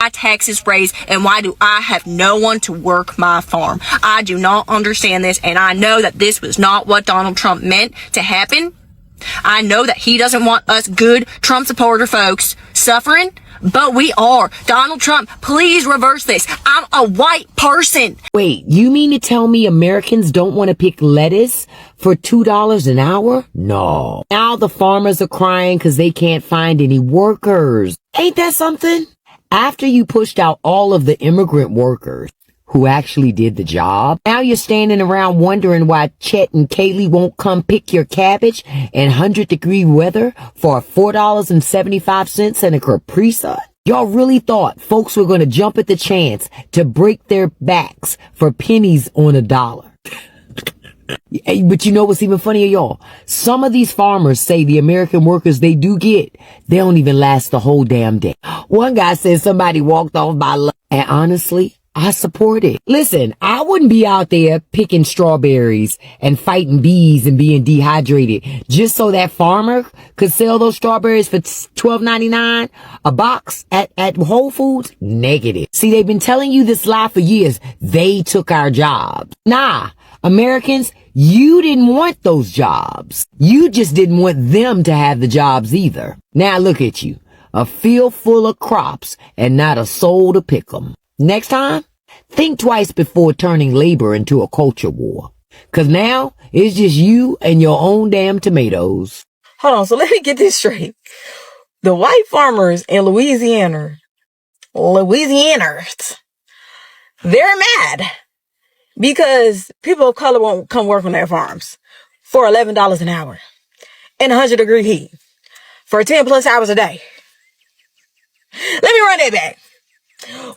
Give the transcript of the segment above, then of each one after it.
my taxes raised, and why do I have no one to work my farm? I do not understand this, and I know that this was not what Donald Trump meant to happen. I know that he doesn't want us good Trump supporter folks suffering, but we are. Donald Trump, please reverse this. I'm a white person. Wait, you mean to tell me Americans don't want to pick lettuce for $2 an hour? No. Now the farmers are crying because they can't find any workers. Ain't that something? After you pushed out all of the immigrant workers who actually did the job, now you're standing around wondering why Chet and Kaylee won't come pick your cabbage in 100-degree weather for $4.75 and a Capri Sun. Y'all really thought folks were going to jump at the chance to break their backs for pennies on a dollar. But you know what's even funnier, y'all? Some of these farmers say the American workers they do get, they don't even last the whole damn day. One guy said somebody walked off by luck, and honestly, I support it. Listen, I wouldn't be out there picking strawberries and fighting bees and being dehydrated just so that farmer could sell those strawberries for $12.99 a box at Whole Foods. Negative. See, they've been telling you this lie for years. They took our jobs. Nah, Americans, you didn't want those jobs. You just didn't want them to have the jobs either. Now look at you, a field full of crops and not a soul to pick 'em. Next time, think twice before turning labor into a culture war. 'Cause now, it's just you and your own damn tomatoes. Hold on, so let me get this straight. The white farmers in Louisiana, they're mad because people of color won't come work on their farms for $11 an hour in 100-degree heat for 10 plus hours a day. Let me run that back.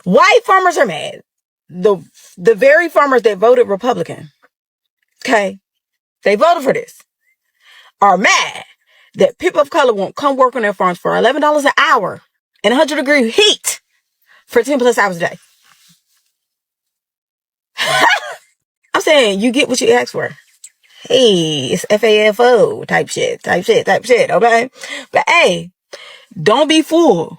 White farmers are mad. The very farmers that voted Republican, okay, they voted for this, are mad that people of color won't come work on their farms for $11 an hour in 100-degree heat for 10 plus hours a day. I'm saying you get what you ask for. Hey, it's FAFO type shit, okay? But hey, don't be fooled.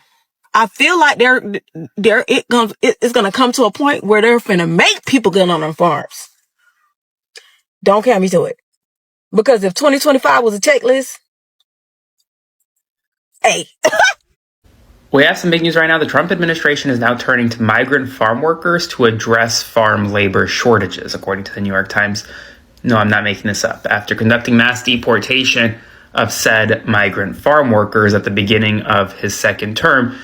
I feel like it's gonna come to a point where they're finna make people get on their farms. Don't count me to it. Because if 2025 was a checklist, hey. We have some big news right now. The Trump administration is now turning to migrant farm workers to address farm labor shortages, according to the New York Times. No, I'm not making this up. After conducting mass deportation of said migrant farm workers at the beginning of his second term,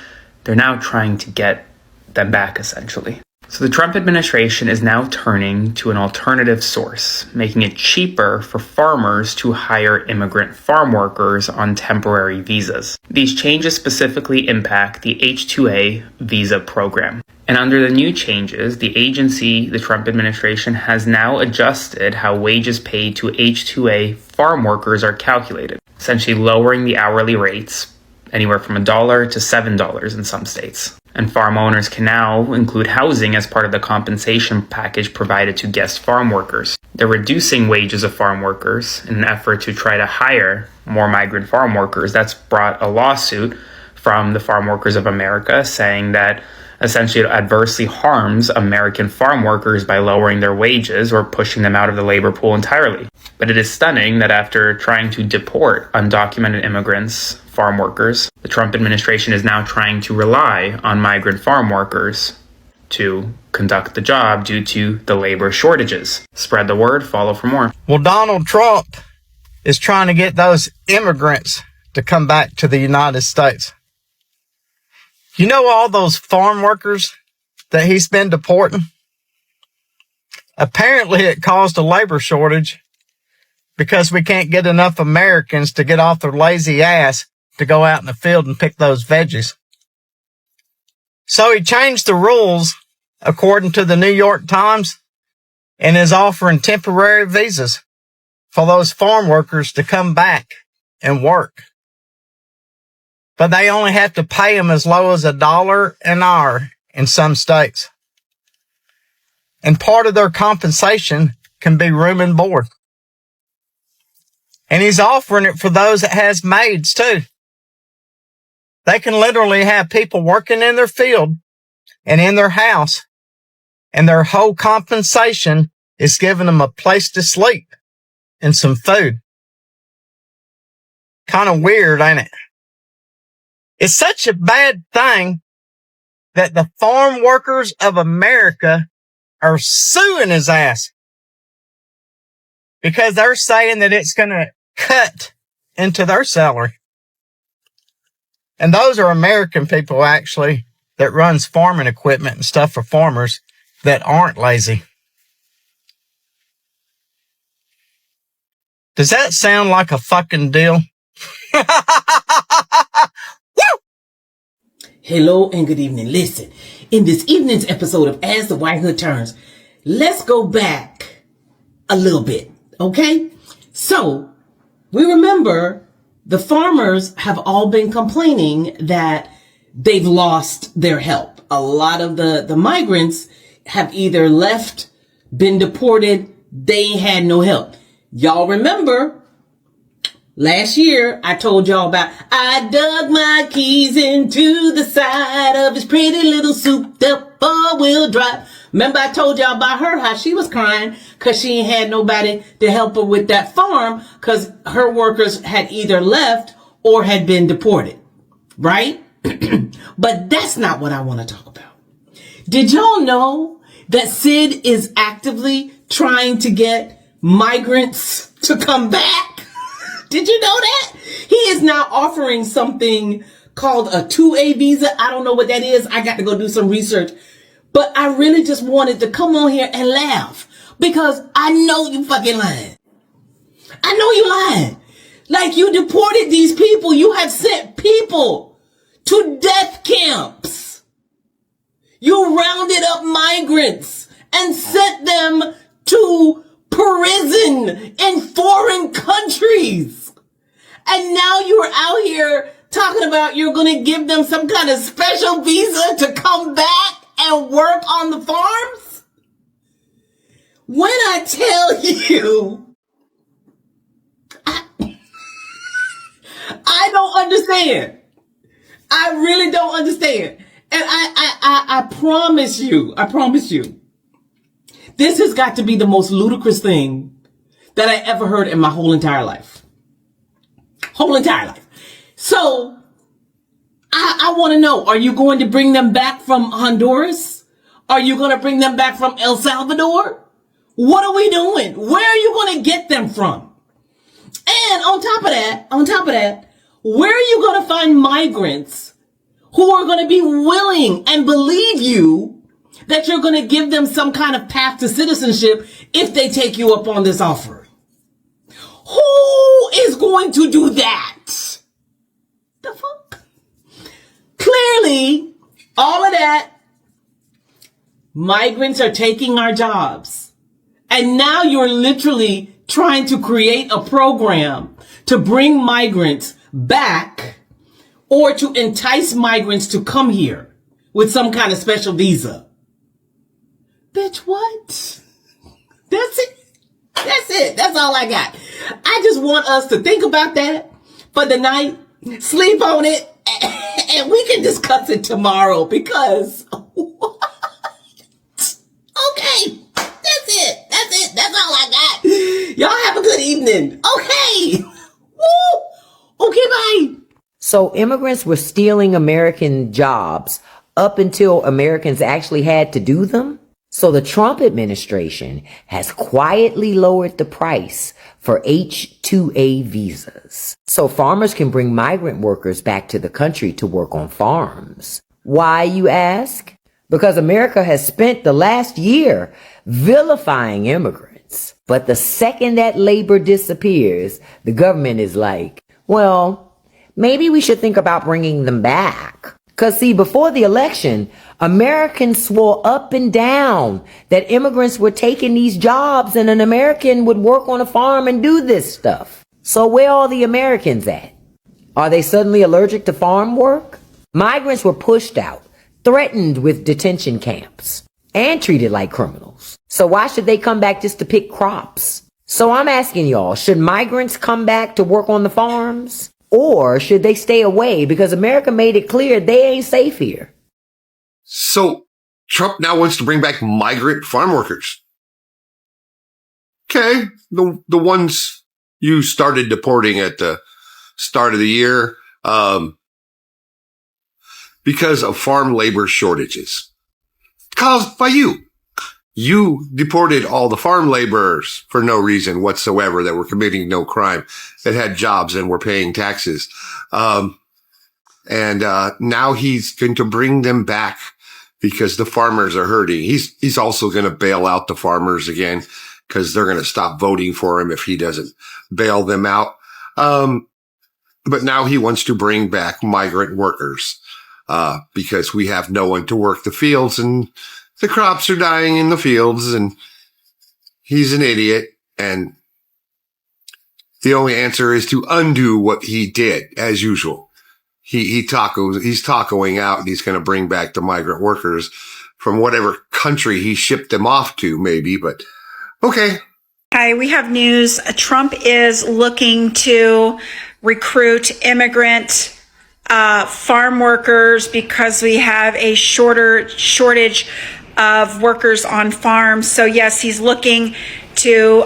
they're now trying to get them back, essentially. So the Trump administration is now turning to an alternative source, making it cheaper for farmers to hire immigrant farm workers on temporary visas. These changes specifically impact the H-2A visa program. And under the new changes, the agency, the Trump administration, has now adjusted how wages paid to H-2A farm workers are calculated, essentially lowering the hourly rates anywhere from $1 to $7 in some states. And farm owners can now include housing as part of the compensation package provided to guest farm workers. They're reducing wages of farm workers in an effort to try to hire more migrant farm workers. That's brought a lawsuit from the Farm Workers of America saying that essentially it adversely harms American farm workers by lowering their wages or pushing them out of the labor pool entirely. But it is stunning that after trying to deport undocumented immigrants, farm workers, the Trump administration is now trying to rely on migrant farm workers to conduct the job due to the labor shortages. Spread the word, follow for more. Well, Donald Trump is trying to get those immigrants to come back to the United States. You know all those farm workers that he's been deporting? Apparently it caused a labor shortage because we can't get enough Americans to get off their lazy ass to go out in the field and pick those veggies. So he changed the rules, according to the New York Times, and is offering temporary visas for those farm workers to come back and work. But they only have to pay them as low as $1 an hour in some states. And part of their compensation can be room and board. And he's offering it for those that has maids too. They can literally have people working in their field and in their house, and their whole compensation is giving them a place to sleep and some food. Kind of weird, ain't it? It's such a bad thing that the farm workers of America are suing his ass because they're saying that it's going to cut into their salary. And those are American people, actually, that runs farming equipment and stuff for farmers that aren't lazy. Does that sound like a fucking deal? Hello and good evening. Listen, in this evening's episode of As the White Hood Turns, let's go back a little bit, okay? So, we remember the farmers have all been complaining that they've lost their help. A lot of the migrants have either left, been deported, they ain't had no help. Y'all remember last year, I told y'all about, I dug my keys into the side of his pretty little souped up four-wheel drive. Remember I told y'all about her, how she was crying because she ain't had nobody to help her with that farm because her workers had either left or had been deported, right? But that's not what I want to talk about. Did y'all know that Sid is actively trying to get migrants to come back? Did you know that? He is now offering something called a 2A visa. I don't know what that is. I got to go do some research. But I really just wanted to come on here and laugh because I know you fucking lying. I know you lying. Like you deported these people. You have sent people to death camps. You rounded up migrants and sent them to prison in foreign countries. And now you're out here talking about you're going to give them some kind of special visa to come back and work on the farms? When I tell you, I don't understand. I really don't understand. And I promise you, this has got to be the most ludicrous thing that I ever heard in my whole entire life. So, I want to know, are you going to bring them back from Honduras? Are you going to bring them back from El Salvador? What are we doing? Where are you going to get them from? And on top of that, where are you going to find migrants who are going to be willing and believe you that you're going to give them some kind of path to citizenship if they take you up on this offer? Who is going to do that? The fuck? Clearly, all of that, migrants are taking our jobs. And now you're literally trying to create a program to bring migrants back or to entice migrants to come here with some kind of special visa. Bitch, what? That's it. That's all I got. I just want us to think about that for the night, sleep on it, and we can discuss it tomorrow because, what? Okay, that's it. That's all I got. Y'all have a good evening. Okay. Woo. Okay, bye. So immigrants were stealing American jobs up until Americans actually had to do them? So the Trump administration has quietly lowered the price for H-2A visas. So farmers can bring migrant workers back to the country to work on farms. Why, you ask? Because America has spent the last year vilifying immigrants. But the second that labor disappears, the government is like, well, maybe we should think about bringing them back. Because see, before the election, Americans swore up and down that immigrants were taking these jobs and an American would work on a farm and do this stuff. So where are the Americans at? Are they suddenly allergic to farm work? Migrants were pushed out, threatened with detention camps, and treated like criminals. So why should they come back just to pick crops? So I'm asking y'all, should migrants come back to work on the farms? Or should they stay away because America made it clear they ain't safe here? So Trump now wants to bring back migrant farm workers. Okay. The ones you started deporting at the start of the year, because of farm labor shortages caused by you. You deported all the farm laborers for no reason whatsoever that were committing no crime, that had jobs and were paying taxes. And now he's going to bring them back because the farmers are hurting. He's also going to bail out the farmers again because they're going to stop voting for him if he doesn't bail them out. But now he wants to bring back migrant workers, because we have no one to work the fields and the crops are dying in the fields, and he's an idiot. And the only answer is to undo what he did as usual. He's tacoing out, and he's going to bring back the migrant workers from whatever country he shipped them off to, maybe, but okay. Hi, we have news. Trump is looking to recruit immigrant farm workers because we have a shortage of workers on farms. So yes, he's looking to,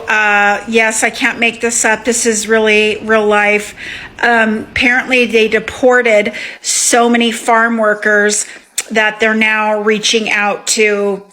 yes, I can't make this up. This is really real life. Apparently they deported so many farm workers that they're now reaching out to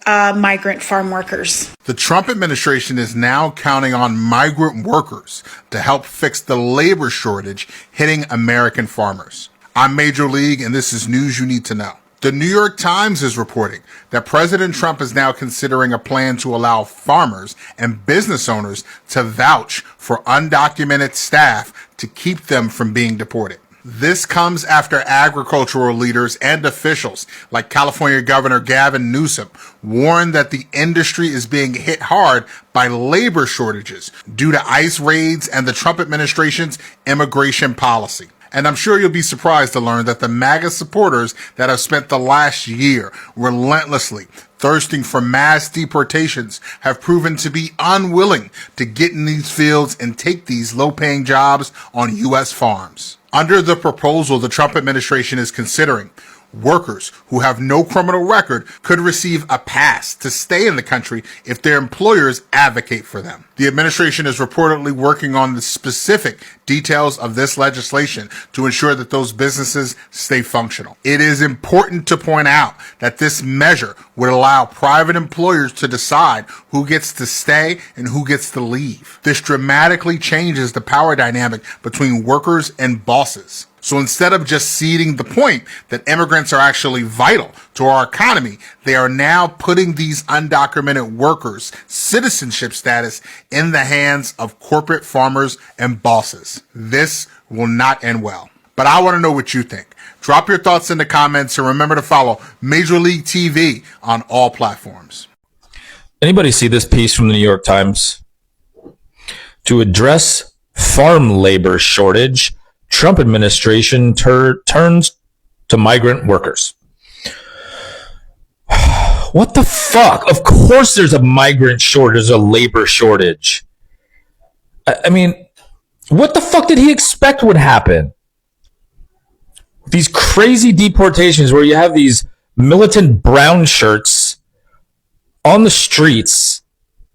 migrant farm workers. The Trump administration is now counting on migrant workers to help fix the labor shortage hitting American farmers. I'm Major League, and this is news you need to know. The New York Times is reporting that President Trump is now considering a plan to allow farmers and business owners to vouch for undocumented staff to keep them from being deported. This comes after agricultural leaders and officials like California Governor Gavin Newsom warned that the industry is being hit hard by labor shortages due to ICE raids and the Trump administration's immigration policy. And I'm sure you'll be surprised to learn that the MAGA supporters that have spent the last year relentlessly thirsting for mass deportations have proven to be unwilling to get in these fields and take these low-paying jobs on U.S. farms. Under the proposal the Trump administration is considering, workers who have no criminal record could receive a pass to stay in the country if their employers advocate for them. The administration is reportedly working on the specific details of this legislation to ensure that those businesses stay functional. It is important to point out that this measure would allow private employers to decide who gets to stay and who gets to leave. This dramatically changes the power dynamic between workers and bosses. So instead of just ceding the point that immigrants are actually vital to our economy, they are now putting these undocumented workers' citizenship status in the hands of corporate farmers and bosses. This will not end well. But I want to know what you think. Drop your thoughts in the comments and remember to follow Major League TV on all platforms. Anybody see this piece from the New York Times? To address farm labor shortage, Trump administration turns to migrant workers. What the fuck? Of course there's a migrant shortage, a labor shortage. I mean, what the fuck did he expect would happen? These crazy deportations where you have these militant brown shirts on the streets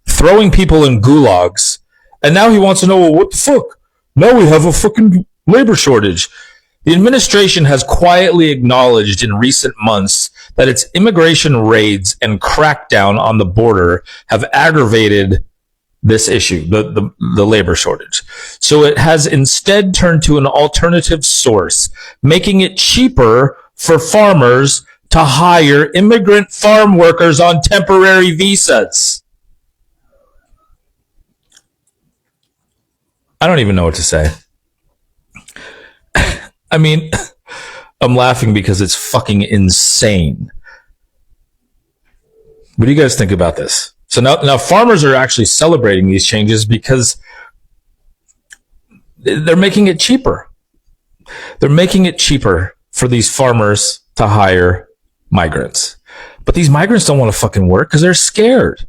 throwing people in gulags, and now he wants to know, well, what the fuck? Now we have a fucking labor shortage. The administration has quietly acknowledged in recent months that its immigration raids and crackdown on the border have aggravated this issue, the labor shortage. So it has instead turned to an alternative source, making it cheaper for farmers to hire immigrant farm workers on temporary visas. I don't even know what to say. I mean, I'm laughing because it's fucking insane. What do you guys think about this? So now farmers are actually celebrating these changes because they're making it cheaper. They're making it cheaper for these farmers to hire migrants. But these migrants don't want to fucking work because they're scared.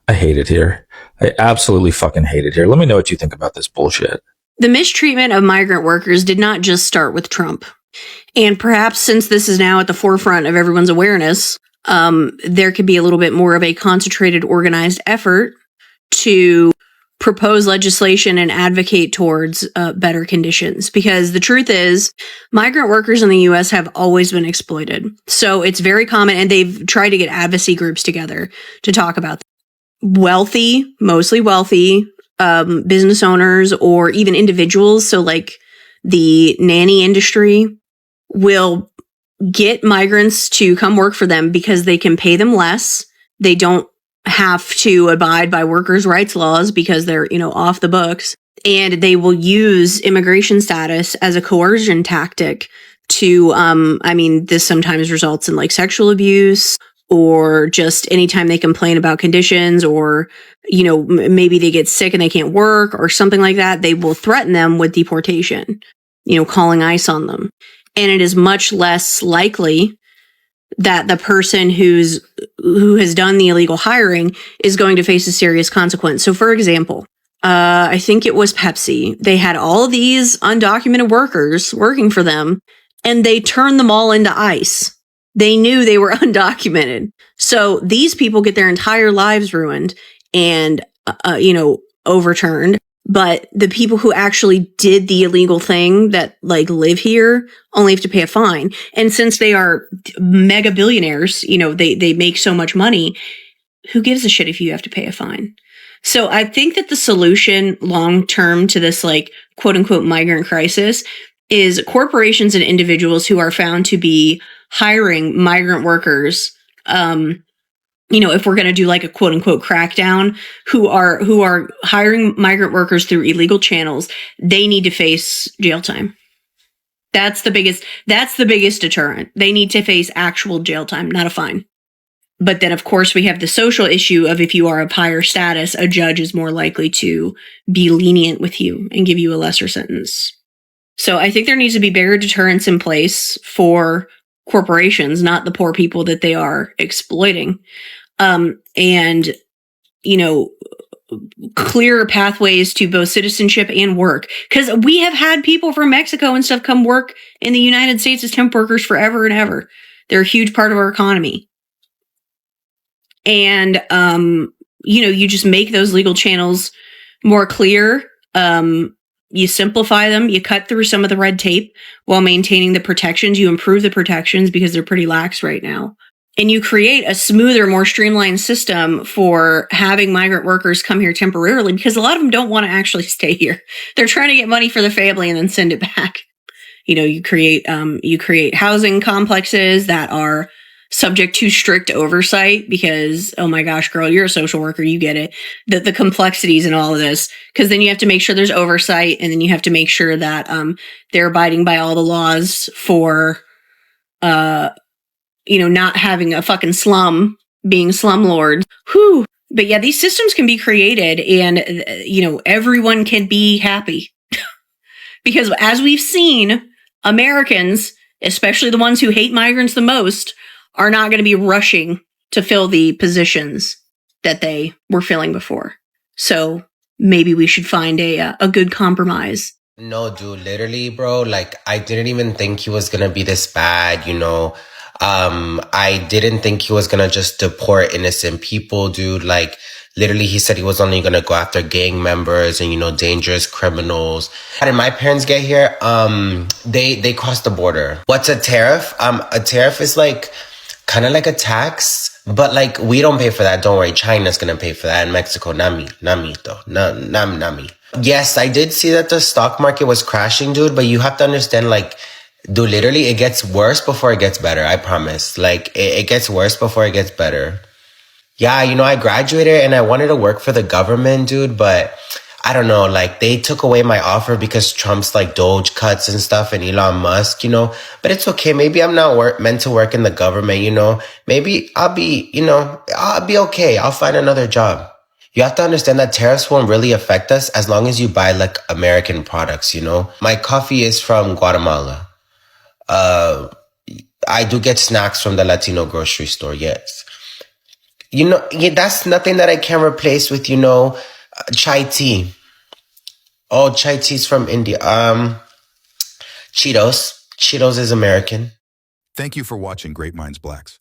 I hate it here. I absolutely fucking hate it here. Let me know what you think about this bullshit. The mistreatment of migrant workers did not just start with Trump. And perhaps since this is now at the forefront of everyone's awareness, there could be a little bit more of a concentrated, organized effort to propose legislation and advocate towards better conditions. Because the truth is, migrant workers in the U.S. have always been exploited. So it's very common, and they've tried to get advocacy groups together to talk about wealthy, mostly wealthy business owners or even individuals. So like the nanny industry will get migrants to come work for them because they can pay them less. They don't have to abide by workers' rights laws because they're, off the books. And they will use immigration status as a coercion tactic to, this sometimes results in like sexual abuse, or just anytime they complain about conditions, or, maybe they get sick and they can't work or something like that, they will threaten them with deportation, calling ICE on them. And it is much less likely that the person who has done the illegal hiring is going to face a serious consequence. So for example, I think it was Pepsi. They had all of these undocumented workers working for them, and they turned them all into ICE. They knew they were undocumented. So these people get their entire lives ruined and, overturned. But the people who actually did the illegal thing that live here only have to pay a fine. And since they are mega billionaires, they make so much money. Who gives a shit if you have to pay a fine? So I think that the solution long term to this quote unquote migrant crisis is corporations and individuals who are found to be hiring migrant workers, if we're going to do a quote unquote crackdown, who are hiring migrant workers through illegal channels, they need to face jail time. That's the biggest deterrent. They need to face actual jail time, not a fine. But then of course we have the social issue of, if you are of higher status, a judge is more likely to be lenient with you and give you a lesser sentence. So I think there needs to be bigger deterrents in place for corporations, not the poor people that they are exploiting. And clearer pathways to both citizenship and work. Because we have had people from Mexico and stuff come work in the United States as temp workers forever and ever. They're a huge part of our economy. And, you just make those legal channels more clear. You simplify them, you cut through some of the red tape while maintaining the protections. You improve the protections because they're pretty lax right now. And you create a smoother, more streamlined system for having migrant workers come here temporarily, because a lot of them don't want to actually stay here. They're trying to get money for the family and then send it back. You create housing complexes that are subject to strict oversight because, oh my gosh, girl, you're a social worker, you get it. The complexities in all of this, because then you have to make sure there's oversight, and then you have to make sure that they're abiding by all the laws for not having a fucking slum, being slumlords. Whew. But yeah, these systems can be created, and, everyone can be happy. Because as we've seen, Americans, especially the ones who hate migrants the most, are not going to be rushing to fill the positions that they were filling before. So maybe we should find a good compromise. No, dude, literally, bro, I didn't even think he was going to be this bad, I didn't think he was going to just deport innocent people, dude. Literally, he said he was only going to go after gang members and, dangerous criminals. How did my parents get here? They crossed the border. What's a tariff? A tariff is kind of like a tax, but we don't pay for that. Don't worry. China's going to pay for that. In Mexico, nami. Yes, I did see that the stock market was crashing, dude, but you have to understand, dude, literally, it gets worse before it gets better. I promise. It gets worse before it gets better. Yeah, I graduated and I wanted to work for the government, dude, but I don't know, they took away my offer because Trump's Doge cuts and stuff, and Elon Musk, but it's okay. Maybe I'm not meant to work in the government, maybe I'll be okay. I'll find another job. You have to understand that tariffs won't really affect us as long as you buy American products, My coffee is from Guatemala. I do get snacks from the Latino grocery store, yes. That's nothing that I can replace with, chai tea. Oh, chai tea's from India. Cheetos. Cheetos is American. Thank you for watching Great Minds Blacks.